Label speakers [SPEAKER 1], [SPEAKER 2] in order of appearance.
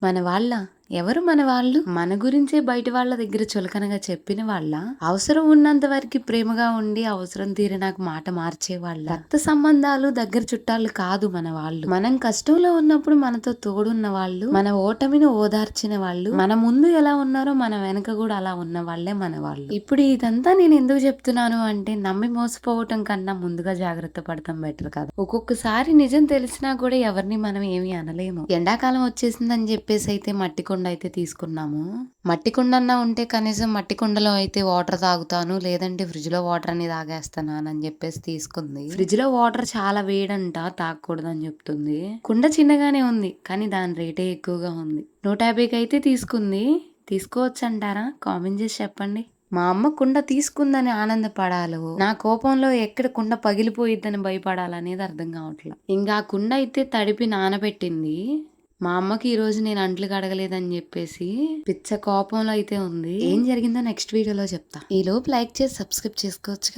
[SPEAKER 1] మన వాళ్ళ ఎవరు మన వాళ్ళు? మన గురించే బయట వాళ్ళ దగ్గర చులకనగా చెప్పిన వాళ్ళ? అవసరం ఉన్నంత వరకు ప్రేమగా ఉండి అవసరం తీరినాక మాట మార్చే వాళ్ళ? రక్త సంబంధాలు దగ్గర చుట్టాలు కాదు మన వాళ్ళు. మనం కష్టంలో ఉన్నప్పుడు మనతో తోడున్న వాళ్ళు, మన ఓటమిని ఓదార్చిన వాళ్ళు, మన ముందు ఎలా ఉన్నారో మన వెనక కూడా అలా ఉన్న వాళ్ళే మన వాళ్ళు. ఇప్పుడు ఇదంతా నేను ఎందుకు చెప్తున్నాను అంటే, నమ్మి మోసపోవటం కన్నా ముందుగా జాగ్రత్త పడటం బెటర్ కదా. ఒక్కొక్కసారి నిజం తెలిసినా కూడా ఎవరిని మనం ఏమీ అనలేము. ఎండాకాలం వచ్చేసిందని చెప్పేసి అయితే మట్టి కుండ అయితే తీసుకున్నాము. మట్టి కుండన్నా ఉంటే కనీసం మట్టి కుండలో అయితే వాటర్ తాగుతాను, లేదంటే ఫ్రిడ్జ్ లో వాటర్ అని తాగేస్తాను అని చెప్పేసి తీసుకుంది. ఫ్రిడ్జ్ లో వాటర్ చాలా వేడంట, తాగకూడదని చెప్తుంది. కుండ చిన్నగానే ఉంది కానీ దాని రేటే ఎక్కువగా ఉంది. 150కి అయితే తీసుకుంది. తీసుకోవచ్చు అంటారా? కామెంట్ చేసి చెప్పండి. మా అమ్మ కుండ తీసుకుందని ఆనందపడాలో, నా కోపంలో ఎక్కడ కుండ పగిలిపోయిద్దని భయపడాలనేది అర్థం కావట్లేదు. ఇంకా ఆ కుండ అయితే తడిపి నానబెట్టింది. మా అమ్మకి ఈ రోజు నేను అంట్లు కడగలేదని చెప్పేసి పిచ్చ కోపంలో అయితే ఉంది. ఏం జరిగిందో నెక్స్ట్ వీడియోలో చెప్తా. ఈ లోపు లైక్ చేసి సబ్స్క్రైబ్ చేసుకోవచ్చుగా.